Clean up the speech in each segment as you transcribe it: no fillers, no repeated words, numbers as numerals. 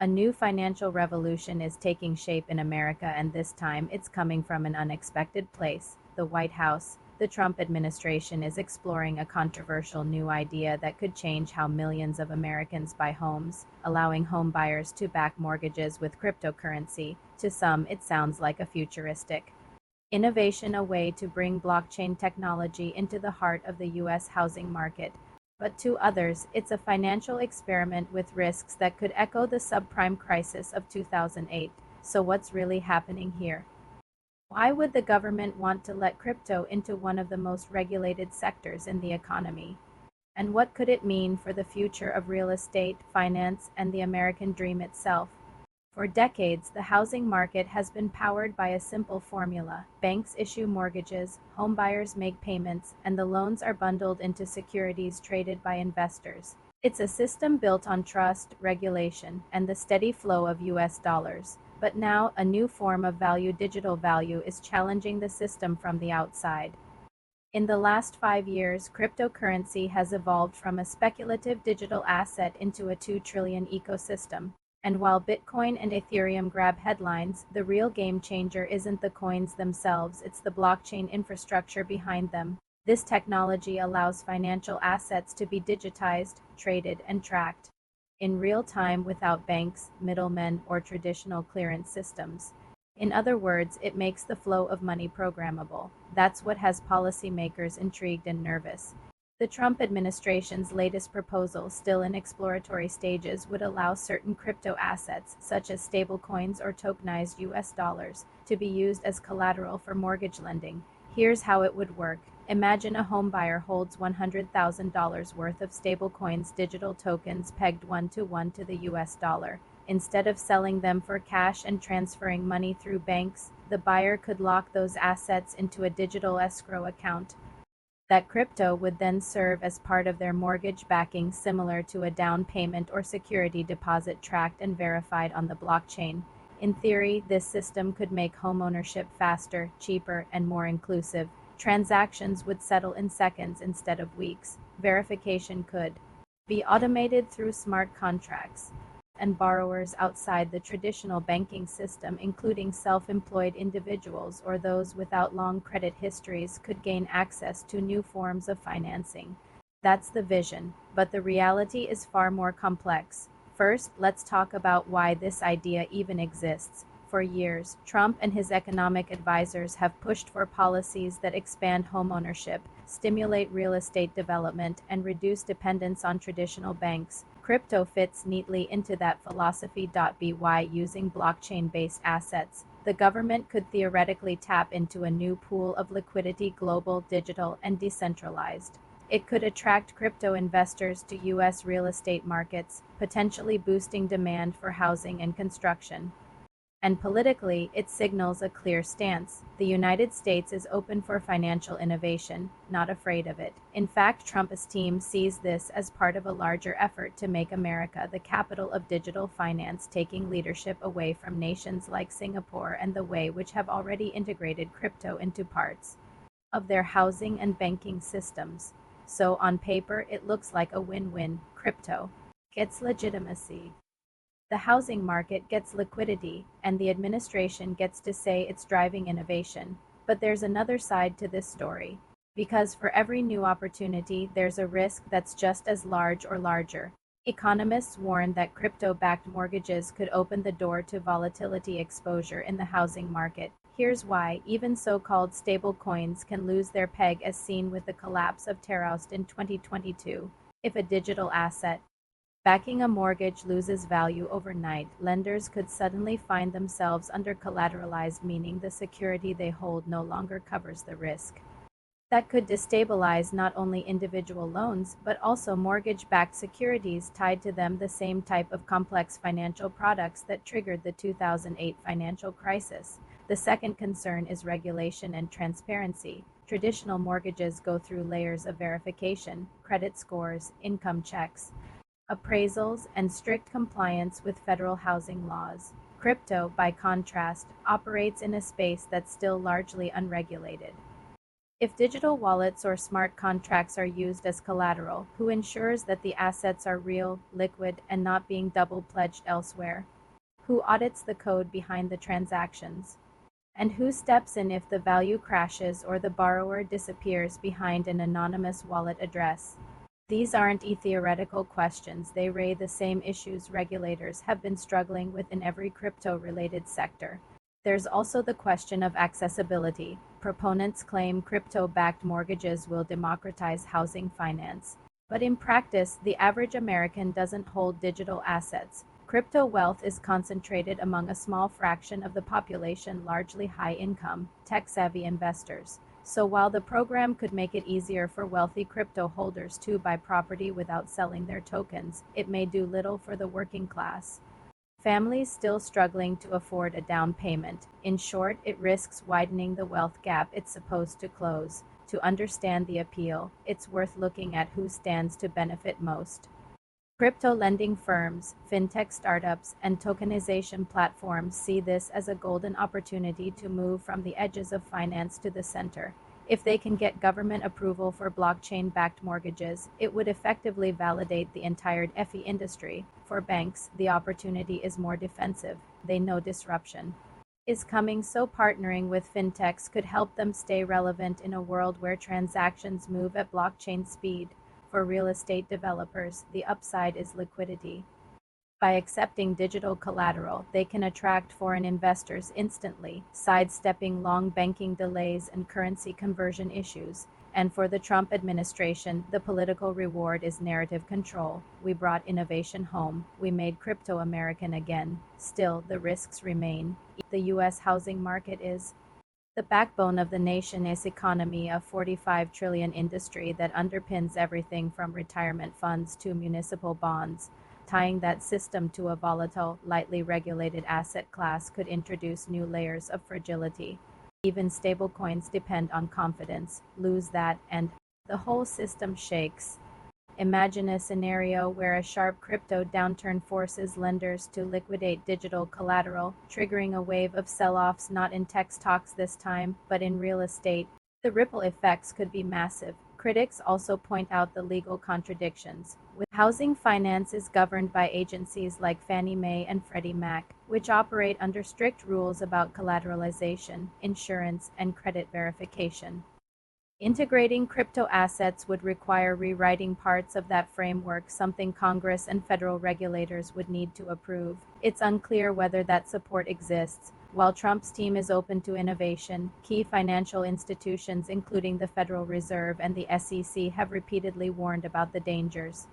A new financial revolution is taking shape in America, and this time it's coming from an unexpected place, the White House. The Trump administration is exploring a controversial new idea that could change how millions of Americans buy homes, allowing home buyers to back mortgages with cryptocurrency. To some, it sounds like a futuristic innovation, a way to bring blockchain technology into the heart of the U.S. housing market. But to others, it's a financial experiment with risks that could echo the subprime crisis of 2008. So what's really happening here? Why would the government want to let crypto into one of the most regulated sectors in the economy? And what could it mean for the future of real estate, finance, and the American dream itself? For decades, the housing market has been powered by a simple formula. Banks issue mortgages, homebuyers make payments, and the loans are bundled into securities traded by investors. It's a system built on trust, regulation, and the steady flow of US dollars. But now, a new form of value, digital value, is challenging the system from the outside. In the last 5 years, cryptocurrency has evolved from a speculative digital asset into a 2 trillion ecosystem. And while Bitcoin and Ethereum grab headlines, the real game changer isn't the coins themselves, it's the blockchain infrastructure behind them. This technology allows financial assets to be digitized, traded, and tracked in real time without banks, middlemen, or traditional clearance systems. In other words, it makes the flow of money programmable. That's what has policymakers intrigued and nervous. The Trump administration's latest proposal, still in exploratory stages, would allow certain crypto assets, such as stablecoins or tokenized US dollars, to be used as collateral for mortgage lending. Here's how it would work. Imagine a homebuyer holds $100,000 worth of stablecoins, digital tokens pegged 1-to-1 to the US dollar. Instead of selling them for cash and transferring money through banks, the buyer could lock those assets into a digital escrow account. That crypto would then serve as part of their mortgage backing, similar to a down payment or security deposit, tracked and verified on the blockchain. In theory, this system could make homeownership faster, cheaper, and more inclusive. Transactions would settle in seconds instead of weeks. Verification could be automated through smart contracts, and borrowers outside the traditional banking system, including self-employed individuals or those without long credit histories, could gain access to new forms of financing. That's the vision, but the reality is far more complex. First, let's talk about why this idea even exists. For years, Trump and his economic advisors have pushed for policies that expand homeownership, stimulate real estate development, and reduce dependence on traditional banks. Crypto fits neatly into that philosophy. By using blockchain-based assets, the government could theoretically tap into a new pool of liquidity, global, digital, and decentralized. It could attract crypto investors to U.S. real estate markets, potentially boosting demand for housing and construction. And politically, it signals a clear stance. The United States is open for financial innovation, not afraid of it. In fact, Trump's team sees this as part of a larger effort to make America the capital of digital finance, taking leadership away from nations like Singapore and the way which have already integrated crypto into parts of their housing and banking systems. So on paper, it looks like a win-win. Crypto gets legitimacy, the housing market gets liquidity, and the administration gets to say it's driving innovation. But there's another side to this story. Because for every new opportunity, there's a risk that's just as large or larger. Economists warn that crypto-backed mortgages could open the door to volatility exposure in the housing market. Here's why. Even so-called stable coins can lose their peg, as seen with the collapse of Terraust in 2022. If a digital asset backing a mortgage loses value overnight, lenders could suddenly find themselves under-collateralized, meaning the security they hold no longer covers the risk. That could destabilize not only individual loans, but also mortgage-backed securities tied to them, the same type of complex financial products that triggered the 2008 financial crisis. The second concern is regulation and transparency. Traditional mortgages go through layers of verification, credit scores, income checks, appraisals, and strict compliance with federal housing laws. Crypto, by contrast, operates in a space that's still largely unregulated. If digital wallets or smart contracts are used as collateral, who ensures that the assets are real, liquid, and not being double pledged elsewhere? Who audits the code behind the transactions? And who steps in if the value crashes or the borrower disappears behind an anonymous wallet address? These aren't theoretical questions, they raise the same issues regulators have been struggling with in every crypto-related sector. There's also the question of accessibility. Proponents claim crypto-backed mortgages will democratize housing finance. But in practice, the average American doesn't hold digital assets. Crypto wealth is concentrated among a small fraction of the population, largely high-income, tech-savvy investors. So while the program could make it easier for wealthy crypto holders to buy property without selling their tokens, it may do little for the working class. Families still struggling to afford a down payment. In short, it risks widening the wealth gap it's supposed to close. To understand the appeal, it's worth looking at who stands to benefit most. Crypto lending firms, fintech startups, and tokenization platforms see this as a golden opportunity to move from the edges of finance to the center. If they can get government approval for blockchain-backed mortgages, it would effectively validate the entire FI industry. For banks, the opportunity is more defensive. They know disruption is coming, so partnering with fintechs could help them stay relevant in a world where transactions move at blockchain speed. For real estate developers, the upside is liquidity. By accepting digital collateral, they can attract foreign investors instantly, sidestepping long banking delays and currency conversion issues. And for the Trump administration, the political reward is narrative control. We brought innovation home. We made crypto American again. Still, the risks remain. The U.S. housing market is the backbone of the nation's economy, a 45 trillion industry that underpins everything from retirement funds to municipal bonds. Tying that system to a volatile, lightly regulated asset class could introduce new layers of fragility. Even stablecoins depend on confidence. Lose that, and the whole system shakes. Imagine a scenario where a sharp crypto downturn forces lenders to liquidate digital collateral, triggering a wave of sell-offs not in tech stocks this time, but in real estate. The ripple effects could be massive. Critics also point out the legal contradictions. With housing finance is governed by agencies like Fannie Mae and Freddie Mac, which operate under strict rules about collateralization, insurance, and credit verification. Integrating crypto assets would require rewriting parts of that framework, something Congress and federal regulators would need to approve. It's unclear whether that support exists. While Trump's team is open to innovation, key financial institutions, including the Federal Reserve and the SEC, have repeatedly warned about the dangers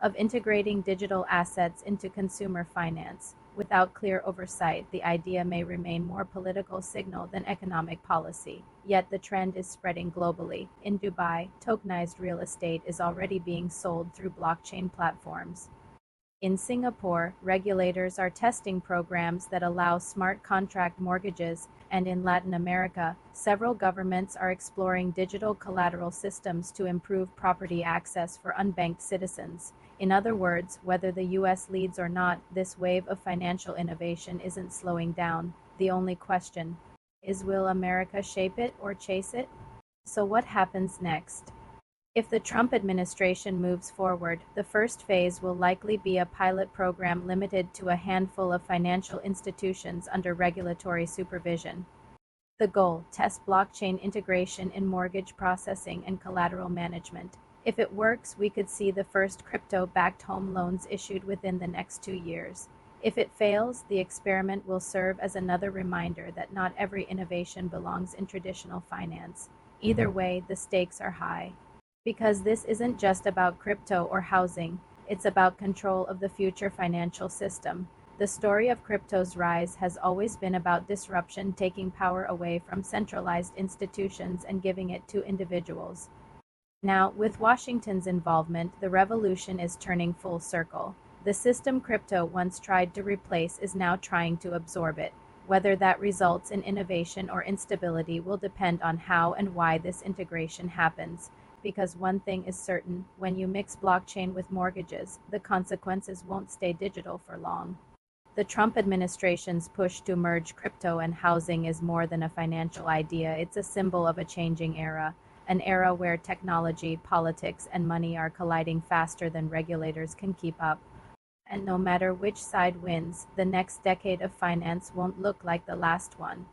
of integrating digital assets into consumer finance. Without clear oversight, the idea may remain more political signal than economic policy. Yet the trend is spreading globally. In Dubai, tokenized real estate is already being sold through blockchain platforms. In Singapore, regulators are testing programs that allow smart contract mortgages, and in Latin America, several governments are exploring digital collateral systems to improve property access for unbanked citizens. In other words, whether the U.S. leads or not, this wave of financial innovation isn't slowing down. The only question is, will America shape it or chase it? So what happens next? If the Trump administration moves forward, the first phase will likely be a pilot program limited to a handful of financial institutions under regulatory supervision. The goal: test blockchain integration in mortgage processing and collateral management. If it works, we could see the first crypto-backed home loans issued within the next 2 years. If it fails, the experiment will serve as another reminder that not every innovation belongs in traditional finance. Either way, the stakes are high. Because this isn't just about crypto or housing, it's about control of the future financial system. The story of crypto's rise has always been about disruption, taking power away from centralized institutions and giving it to individuals. Now, with Washington's involvement, the revolution is turning full circle. The system crypto once tried to replace is now trying to absorb it. Whether that results in innovation or instability will depend on how and why this integration happens. Because one thing is certain, when you mix blockchain with mortgages, the consequences won't stay digital for long. The Trump administration's push to merge crypto and housing is more than a financial idea, it's a symbol of a changing era, an era where technology, politics, and money are colliding faster than regulators can keep up. And no matter which side wins, the next decade of finance won't look like the last one.